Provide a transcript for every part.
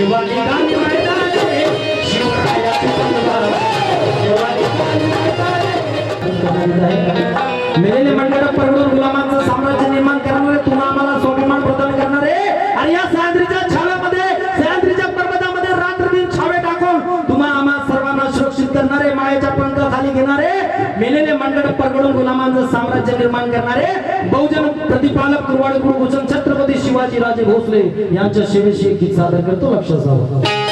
जेव्हा निघाली मैदाने शिवरायाची तलवार जेव्हा निघाली मैदाने मेलेले मंडळ परवडून गुलामांचं साम्राज्य निर्माण करणारे तुम्हा आम्हाला स्वाभिमान प्रदान करणारे आणि या सह्याद्रीच्या छाव्यामध्ये सह्याद्रीच्या पर्वतामध्ये रात्र दिन छावे टाकून तुम्हा आम्हा सर्वांना सुरक्षित करणारे मायेच्या पंखाखाली घेणारे मेलेले मंडळ परवडून गुलामांचं साम्राज्य निर्माण करणारे बहुजन प्रतिपालक कुरवाडी कुलभूषण छत्रपती शिवाजी राजे भोसले यांच्या सेवेशी एक गीत सादर करतो लक्ष असावं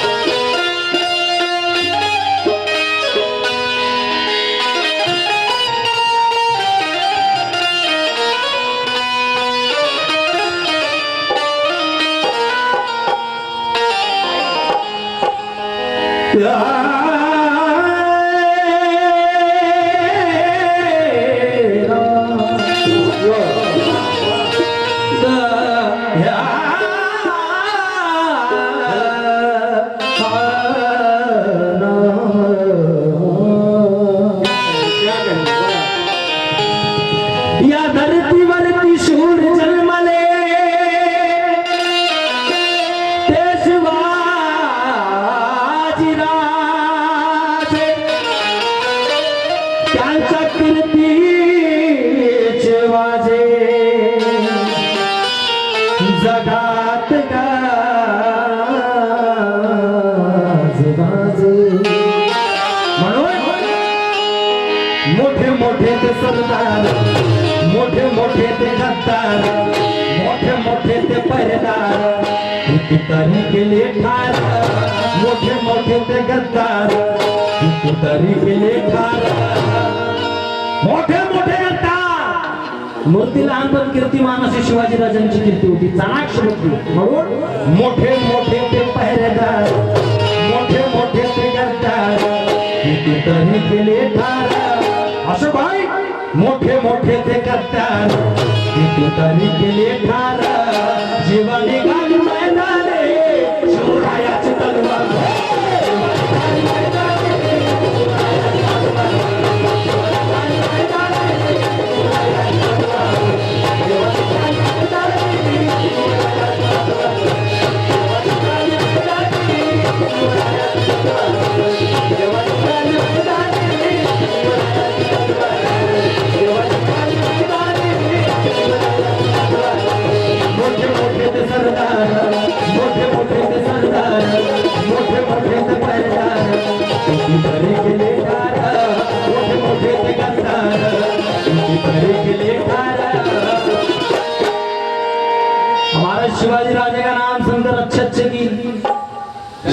या धरतीवरती शूर जन्मले ते शिवाजीराजे त्यांच्या कीर्तीचे वाजे जगात गाजे म्हणून मोठे मोठे ते सरदार मोठे मोठे ते गद्दार मोठे मोठे ते पहरेदार कितीतरी केले ठार मोठे मोठे ते गद्दार कितीतरी केले ठार मोठे मोठे गद्दार मूर्ती लहान पण कीर्तिमान अशी शिवाजी राजांची कीर्ती होती चाणाक्ष होती म्हणून मोठे मोठे ते पहरेदार मोठे मोठे ते गद्दार कितीतरी केले ठार असं भाई मोठे मोठे ते गद्दार कितीतरी केले ठार जेव्हा निघाली मैदाने शिवरायाची तलवार हमारा शिवाजी राजे का नाम सुनकर अच्छे अच्छे की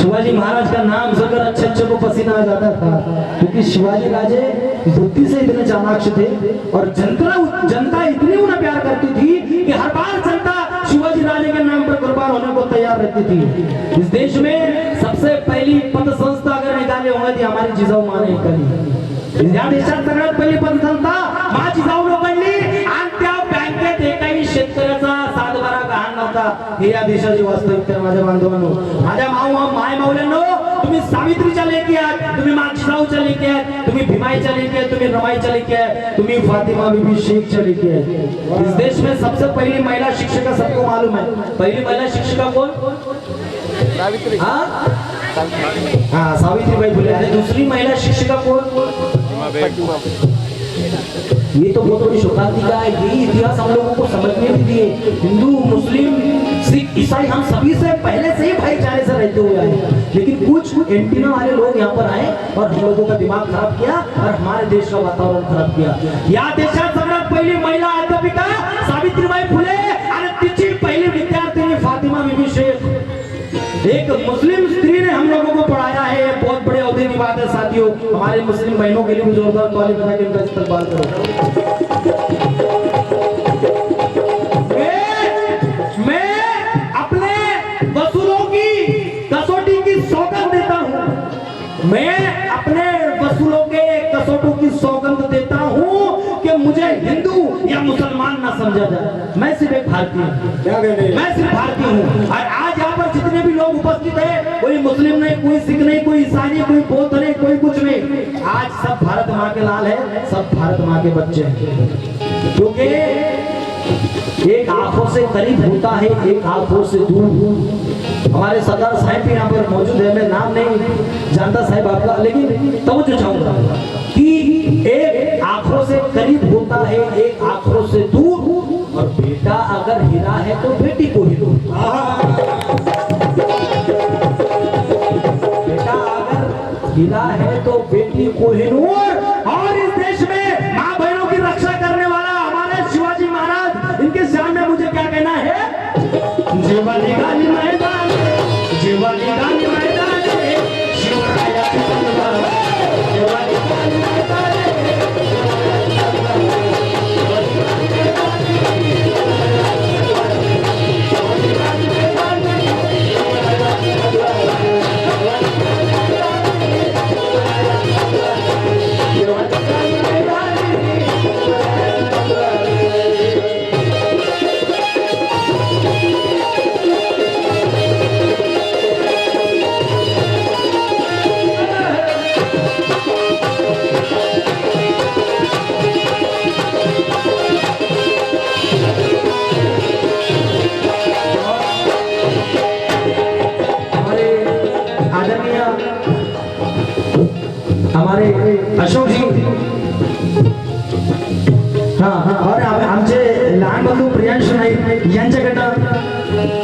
शिवाजी महाराज का नाम सुनकर अच्छे अच्छे को पसीना आ जाता था क्योंकि शिवाजी राजे बुद्धि से इतने चाणाक्ष थे और जनता इतनी उन्हें प्यार करती थी कि हर बार जनता शिवाजी राजे के नाम पर कुर्बान होने को तैयार रहती थी इस देश में सबसे पहली पद संस्था अगर निकाले होंगे थी हमारी जिजाऊ माँ ने निकाली या देशात सगळ्यात पहिली पतसंस्था मा जिजाऊ लोकांनी आणि त्या बँकेत एकही शेतकऱ्याचा सातबारा गहाण नव्हता हे या देशाची वास्तविकता माझ्या बांधवांनो माझ्या माय माऊल्यांनो तुम्ही सावित्रीच्या लेकी आहात तुम्ही मा जिजाऊच्या लेकी आहात तुम्ही भीमाईच्या लेकी आहात तुम्ही रमाईच्या लेकी आहात तुम्ही फातिमा बीबी शेखच्या लेकी आहात इस देश में सबसे पहली महिला शिक्षिका सबको मालूम है पहली महिला शिक्षिका कौन सावित्री हाँ सावित्रीबाई फुले आणि दूसरी महिला शिक्षिका कौन ये तो बहुत बड़ी शोकांति का है यही इतिहास हम लोगों को समझने के लिए हिंदू मुस्लिम सिख ईसाई हम सभी से पहले से ही भाईचारे से रहते हुए आए लेकिन कुछ एंटीना वाले लोग यहाँ पर आए और हम लोगों का दिमाग खराब किया और हमारे देश का वातावरण खराब किया या देशात सगळ्यात पहिली महिला अध्यापिका सावित्रीबाई फुले आणि तिची पहिली विद्यार्थिनी फातिमा बीबी शेख एक मुस्लिम स्त्री ने हम लोगों को पढ़ाया है बहुत बड़े औहदे निभाते हैं साथियों हमारे मुस्लिम बहनों के लिए भी जोरदार ताली बजा के इनका इस्तेमाल करो मैं अपने वसूलों की कसौटी की सौगंध देता हूँ मैं अपने वसूलों के कसौटों की सौगंध देता हूँ कि मुझे हिंदू या मुसलमान ना समझा जाए मैं सिर्फ एक भारतीय हूँ मैं सिर्फ भारतीय हूँ और आज यहाँ पर जितने भी लोग उपस्थित है कोई मुस्लिम नहीं कोई सिख नहीं कोई ईसाई नहीं कोई बौद्ध नहीं कोई कुछ नहीं आज सब भारत माँ के लाल है सब भारत माँ के बच्चे हैं क्योंकि एक आंखों से करीब होता है, एक आंखों से दूर। हमारे सरदार साहब भी यहाँ पर मौजूद है, मैं नाम नहीं जानता साहब आपका, लेकिन तवज्जो चाहूंगा कि एक आंखों से करीब होता है, एक आंखों से दूर। और बेटा अगर हीरा है तो बेटी को ही दो। बेटा अगर हीरा है तो बेटी को ही दो। और इस देश में माँ बहनों की रक्षा करने वाला हमारे शिवाजी महाराज, इनके शान में मुझे क्या कहना है? जीवानी गाली मैदान, जीवानी गाली मैदान, शिवराया जीवानी गाली मैदान। हमारे अशोक जी, और आमचे लहान बंधू प्रियांश नाईक यांच्याकडनं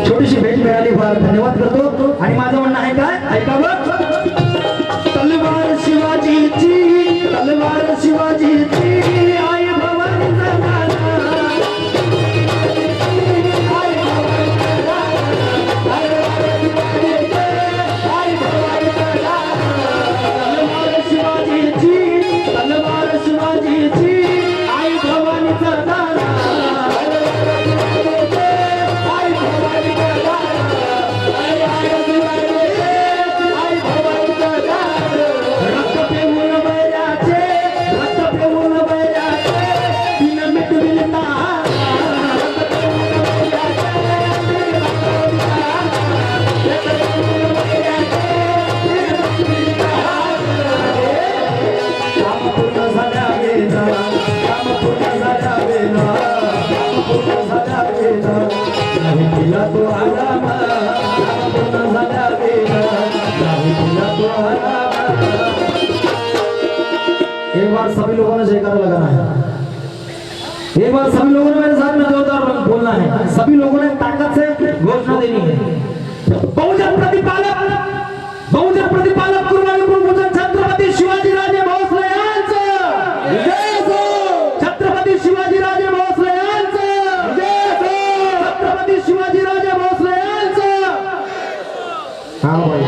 छोटीशी भेट मिळाली, फार धन्यवाद करतो। आणि माझं म्हणणं आहे काय, ऐकावं? तलवार शिवाजीची, तलवार शिवाजीची, आई भवानी जगाला, एक बार सभी लोगों ने जयकारा लगाना है। एक बार सभी लोगों ने मेरे साथ में जोरदार बोलना है। सभी लोगों ने ताकत से घोषणा देनी है। बहुजन प्रतिपालक, बहुजन प्रतिपालक कुर्बानी पूजन छत्रपति शिवाजी राजे भोसले यांचं जय हो। छत्रपति शिवाजी राजे भोसले यांचं जय हो। छत्रपति शिवाजी राजे भोसले यांचं। हाँ भाई,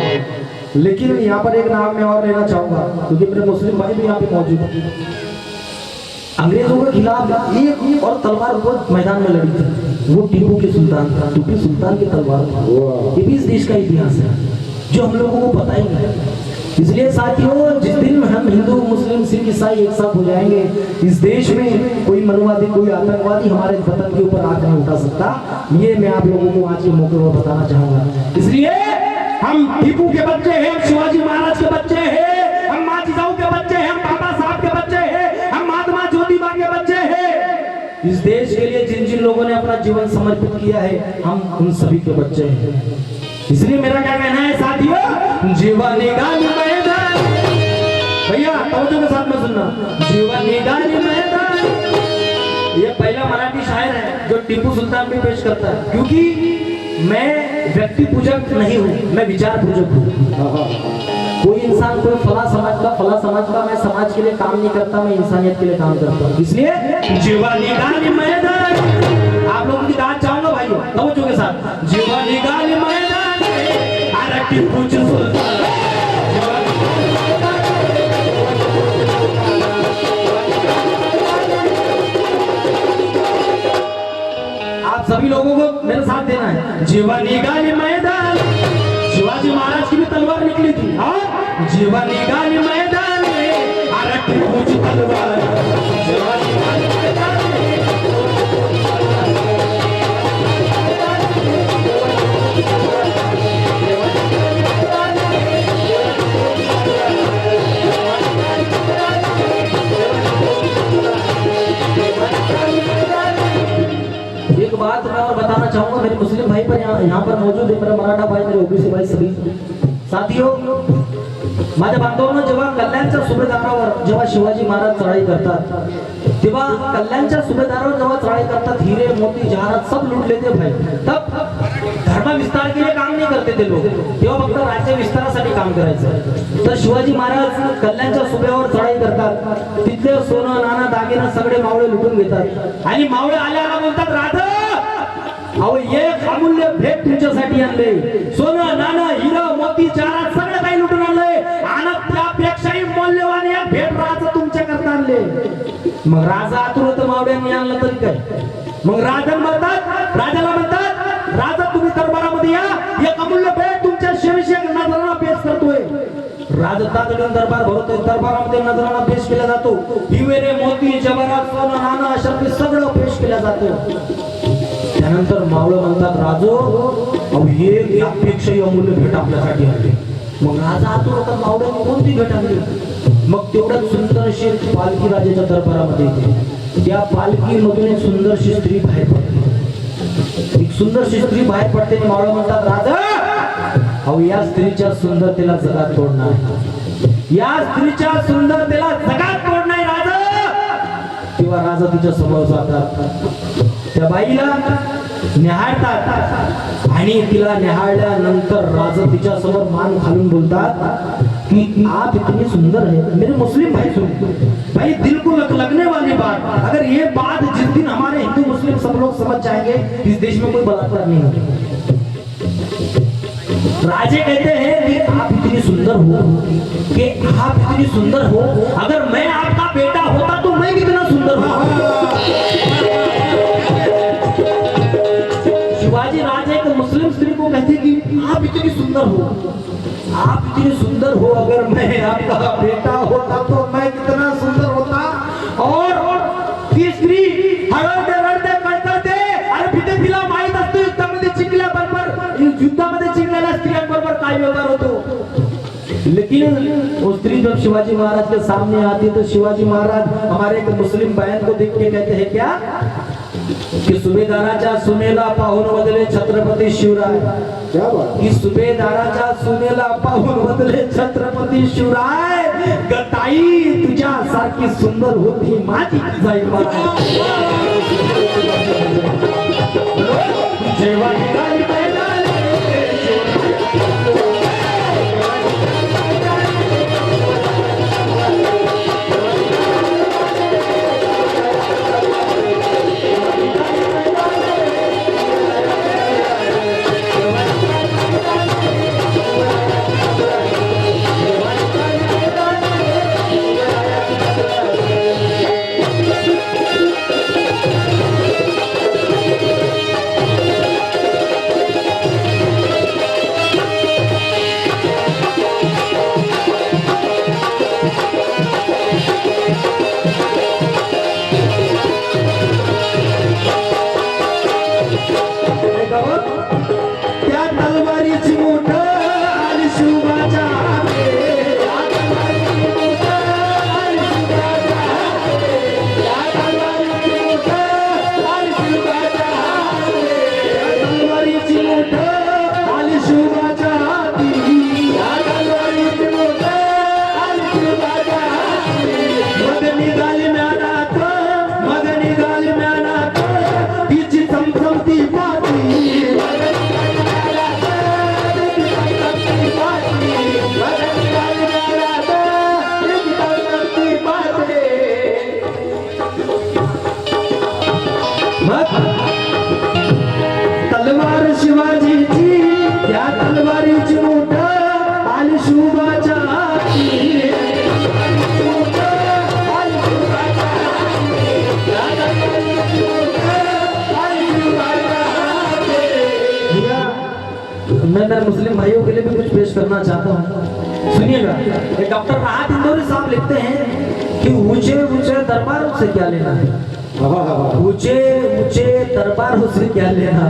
लेकिन यहाँ पर एक नाम मैं और लेना चाहूंगा, क्योंकि मेरे मुस्लिम भाई भी यहाँ पे मौजूद हैं। अंग्रेजों के खिलाफ एक और तलवार वो मैदान में लड़ी थी, वो टीपू के सुल्तान था। टीपू सुल्तान की तलवार था। ये भी इस देश का इतिहास है जो हम लोगों को पता ही नहीं। इसलिए साथियों, जिस दिन हम हिंदू मुस्लिम सिख ईसाई एक साथ हो जाएंगे, इस देश में कोई मनुवादी कोई आतंकवादी हमारे वतन के ऊपर आंख नहीं उठा सकता। ये मैं आप लोगों को आज के मौके पर बताना चाहूंगा। इसलिए हम टीपू के बच्चे हैं, हम शिवाजी महाराज के बच्चे हैं, हम माँ जिजाऊ के बच्चे हैं, हम बाबा साहब के बच्चे हैं, हम महात्मा ज्योतिबा के बच्चे हैं। इस देश के लिए जिन जिन लोगों ने अपना जीवन समर्पित किया है, हम उन सभी के बच्चे हैं। इसलिए मेरा क्या कहना है साथियों, जीवानी गाली मैदान, भैया तवज्जो के साथ में सुनना, जीवानी गाली मैदान। ये पहला मराठी शायर है जो टीपू सुल्तान भी पेश करता है, क्योंकि मैं व्यक्ति पूजक नहीं हूँ, मैं विचार पूजक हूँ। कोई इंसान कोई फला समाज का मैं समाज के लिए काम नहीं करता, मैं इंसानियत के लिए काम करता हूँ। इसलिए जीवानी गाली मैदान, आप लोगों की दाद चाहूंगा भाइयों तवज्जो के साथ, जीवानी गाली मैदान, अरे टीपू सुल्तान। आप सभी लोगों को मेरे साथ देना है। जीवानी गाली मैदान, शिवाजी महाराज की भी तलवार निकली थी। हाँ, जीवानी गाली मैदान, अरे टीपू की तलवार, जीवानी गाली मैदान। एक बात यहाँ पर मौजूद है मेरा मराठा भाई, मेरे ओबीसी भाई, सभी साथियों, माझ्या बांधवांनो, जेव्हा कल्याणच्या सुभेदारावर जेव्हा शिवाजी महाराज चढाई करतात, तेव्हा कल्याणच्या सुभेदारावर जेव्हा चढाई करतात, हिरे मोती जहारात सब लूट लेते भाई. तब धर्म विस्तार के लिए काम नहीं करते ते लोग, तेव्हा फक्त राज्य विस्तारासाठी काम करायचं. तर शिवाजी महाराज कल्याणच्या सुभेवर चढाई करतात, तिथले सोनं नाणं दागिना सगळे मावळे लुटून घेतात आणि मावळे आल्याला बोलतात, राधा अहो एक अमूल्य भेट तुमच्यासाठी आणले, सोनं नाणं हिरं मोती जहारात सगळं काही लुटून आणलंय आणि त्यापेक्षाही मौल्यवान एक भेट राजा तुमच्या करता आणले. मग राजा आतुर होतं, मावळ्यांनी आणलं तरी काय. मग राजाला म्हणतात, राजा तुम्ही दरबारामध्ये या, एक अमूल्य भेट तुमच्या शेवशी नजरांना पेश करतोय. राजा तातडीने दरबार भरवतोय, दरबारामध्ये नजरांना पेश केला जातो, हिरे मोती जवाहरात सोनं नाणं अशा सगळं पेश केलं जातं. त्यानंतर मावळ म्हणतात, राजो अहो हे यापेक्षाही अमूल्य भेट आपल्यासाठी आणली. मग राजा आतुर होता, मावळ्यांनी कोणती भेट आणली. मग तेवढ्यात सुंदरशी पालखी राजाच्या दरबारामध्ये येते. त्या पालखीमधून एक सुंदरशी स्त्री बाहेर पडते. एक सुंदरशी स्त्री बाहेर पडते आणि मावळ म्हणतात, राजा अहो या स्त्रीच्या सुंदरतेला जगात तोड नाही, या स्त्रीच्या सुंदरतेला जगात तोड नाही राजा. तेव्हा राजा तिच्या समोर जातात, त्या बाईला निहाळतात आणि तिला निहाळल्यानंतर राजा तिच्या समोर मान घालून बोलतात कि आप इतनी सुंदर है. मेरे मुस्लिम भाई सुन, भाई दिल को लगने वाली बात, अगर ये बात जिस दिन हमारे हिंदू मुस्लिम सब लोग समझ जाएंगे, इस देश में कोई बलात्कार नहीं होगा. राजे कहते हैं कि आप इतनी सुंदर हो, कि आप इतनी सुंदर हो, अगर मैं आपका बेटा होता तो मैं कितना सुंदर होता. शिवाजी राजे एक मुस्लिम स्त्री को कहते कि आप इतनी सुंदर हो, आप इतनी सुंदर हो, अगर मैं आपका बेटा होता तो मैं कितना सुंदर होता. और ती स्त्री हळहळते रडते कळकळते, अरे तिथे तिला माहित असतं युद्धामध्ये जिंकल्याबरोबर, युद्धामध्ये जिंकलेल्या स्त्रियांबरोबर काय व्यवहार होतो. लेकिन वो स्त्री जब शिवाजी महाराज के सामने आती तो शिवाजी महाराज हमारे एक मुस्लिम बहन को देख के कहते हैं क्या कि सुभेदाराच्या सुनेला पाहून बदले छत्रपती शिवराय. क्या बात. की सुभेदाराच्या सुनेला पाहून बदले छत्रपती शिवराय, गताई तुझ्या सारखी सुंदर होती माझी जाई महाराज. जेव्हा तलवार शिवाजीची, त्या तलवारीची मूठ आली शुभाच्या हाती. मैं मेरे मुस्लिम भाइयों के लिए भी कुछ पेश करना चाहता हूँ, सुनिएगा. एक डॉक्टर राहत इंदौरी साहब लिखते हैं कि ऊंचे ऊंचे दरबारों से क्या लेना है, ऊंचे ऊंचे दरबारों से क्या लेना,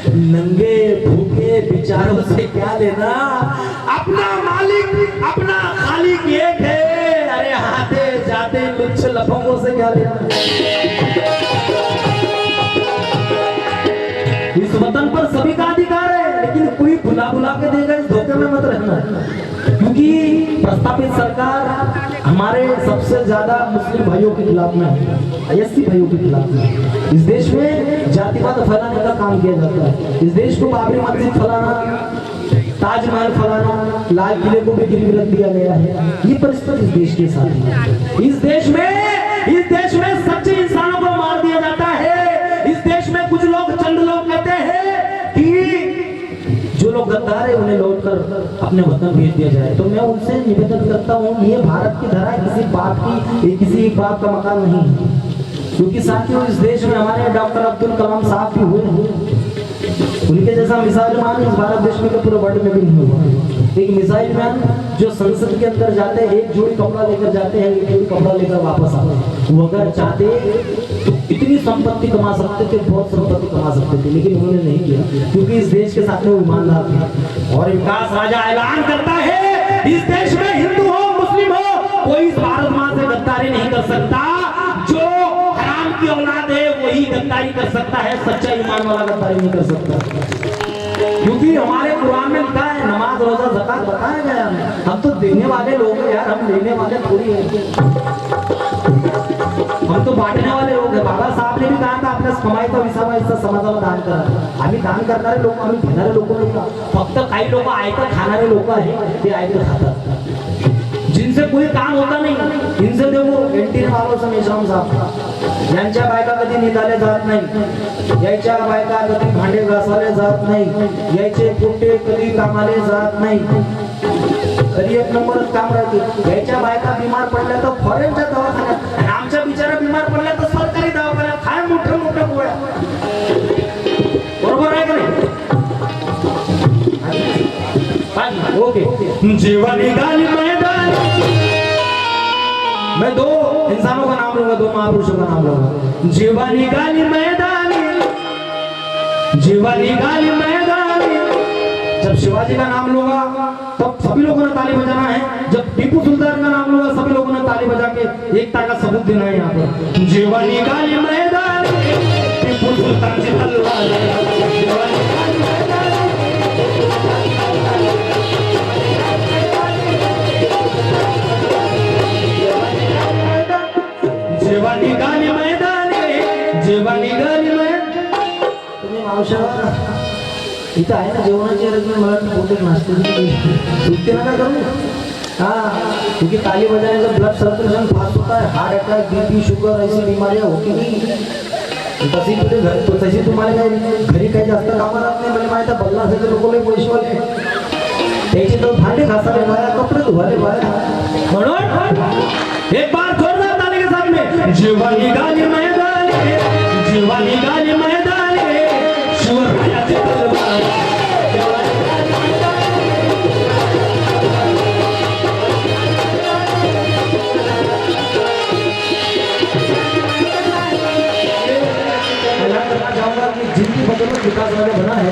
नंगे भूखे बिचारों से क्या लेना, अपना मालिक अपना खालिक एक है, अरे आते जाते लुच्छ लफंगों से क्या लेना. इस इस वतन पर सभी का अधिकार है, लेकिन कोई बुला बुला के देगा, इस धोखे में मत रहना। क्योंकि प्रस्तावित सरकार हमारे सबसे ज्यादा मुस्लिम भाइयों के खिलाफ में है, एससी भाइयों के खिलाफ में। इस देश में जातिवाद फैलाने का काम किया जाता है। इस देश को बाबरी मस्जिद फैलाना, ताजमहल फैलाना, लाल किले को भी गिरवी रख दिया गया है। ये परिस्थिति इस देश के साथ है। इस देश में सच्चे इंसानों को मार दिया जाता है। इस देश में कुछ लोग, चंद लोग कहते हैं कि जो लोग गद्दार है उन्हें लौटकर अपने वतन भेज दिया जाए। तो मैं उनसे निवेदन करता हूँ, ये भारत की धरा किसी एक बाप का मकान नहीं है। क्योंकि साथियों, इस देश में हमारे डॉक्टर अब्दुल कलाम साहब भी हुए हैं, उनके जैसा मिसाइल मैन इस भारत देश में पूरे वर्ल्ड में भी नहीं हुआ। एक मिसाइल मैन जो संसद के अंदर जाते हैं, एक जोड़ी कपड़ा लेकर जाते हैं, एक जोड़ी कपड़ा लेकर वापस आते हैं। वो अगर चाहते तो इतनी संपत्ति कमा सकते थे, बहुत संपत्ति कमा सकते थे, लेकिन उन्होंने नहीं किया, क्योंकि इस देश के साथ में ईमानदार थे। और विकास राजा ऐलान करता है, इस देश में हिंदू हो मुस्लिम हो, कोई इस भारत मां से गद्दारी नहीं कर सकता। जो हराम की औलाद है वही गद्दारी कर सकता है, सच्चा ईमान वाला गद्दारी नहीं कर सकता। क्योंकि हमारे कुरान में लिखा है, नमाज रोजा ज़कात बताया गया है। हम तो देने वाले लोग हैं यार, हम लेने वाले थोड़ी हैं। हम तो बांटने वाले लोग हैं। बाबा साहब ने भी कहा था, आपल्या कमाईचा विसावा हिस्सा समाजाला दान करा। आम्ही दान करणारे लोक, आम्ही घेणारे लोक नाही का। फक्त काही लोक आयतं खाणारे लोक आहेत, ते आयतं खातात, जिनसे कोई काम होता नहीं। इनसे देखो एंटीने वालों से मेश्राम साहब, यांच्या बायका कधी निघाले जात नाही, यायच्या बायका कधी भांडे घासाले जात नाही, यायचे पोटे कधी कामाले जात नाही, तरी एक नंबरच काम राहते। यायच्या बायका बीमार पडल्या तर फॉरेनच्या दवाखान्यात, आणि आमच्या बिचारा बीमार पडल्या तर सरकारी दवाखान्यात, काय मोठे मोठे गोळ्या। बरोबर आहे का नाही? ओके। जीवन निकाली मैदान, मैं दो इंसानों का नाम लूंगा, दो महापुरुषों का नाम लूंगा। जीवानी गाली मैदानी, जीवानी गाली मैदानी। जब शिवाजी का नाम लूंगा तब सभी लोगों ने ताली बजाना है। जब टीपू सुल्तान का नाम लूंगा सभी लोगों ने ताली बजा के एकता का सबूत देना है यहाँ पर। जीवानी गाली मैदानी, टीपू सुल्तान की तलवार, जीवानी गाली मैदानी। जेव्हा निघाली मैदानी, जेव्हा निघाली मैदानी। तुम्ही मावशा इथं आहे ना जेवणाची रजनी, मला बहुतेक नाश्ते सुट्टी नका करू। क्योंकि ताली बजाने से ब्लड सर्कुलेशन फास्ट होता है, हार्ट अटैक, बीपी, शुगर ऐसी बीमारियां होती नहीं। तशी तुझे घर तो तशी तुम्हाला काही घरी काही जास्त कामं राहत नाही। मला माहिती आहे, बल्ला असेल लोक लई पैसेवाले, त्याची तर भांडे घासाले बाया, कपडे धुवाले बाया। म्हणून एक बार जोरदार ताली के साथ में, जेव्हा निघाली मैदानी, जेव्हा निघाली मैदानी, शिवरायाची तलवार, जेव्हा निघाली मैदानी। मैं करना चाहूंगा कि जिनकी बदौलत विकास राजा बना है,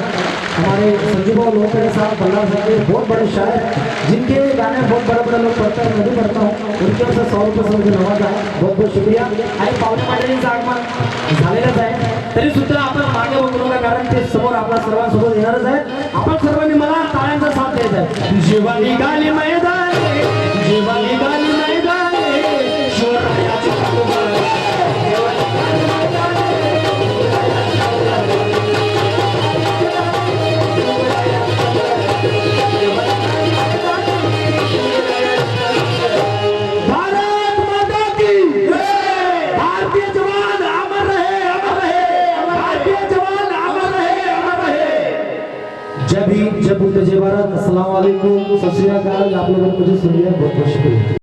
हमारे संजीव लोगों के साथ बल्ला साहब बहुत बड़े शायर, जिनके गाने बहुत बड़े बड़े लोग पढ़ते हैं, मैं भी पढ़ता हूँ। उनके वजह 100 रुपये से मुझे नवाजा है, बहुत बहुत शुक्रिया। आणि पावणे मंडळींचं आगमन झालेलंच आहे, तरी सुद्धा आपण मागे बघू नका, कारण ते समोर आपल्या सर्वांसोबत येणारच आहे। आपण सर्वांनी मला टाळ्यांचा साथ द्यायचा आहे। जेव्हा निघाली मैदानी, जेव्हा निघाली मैदानी, शिवरायाची तलवार, जेव्हा निघाली मैदानी। जब जय भारत, अस्सलाम वालेकुम, सत श्री अकाल। आप लोगों ने मुझे सुन लिया, बहुत बहुत शुक्रिया।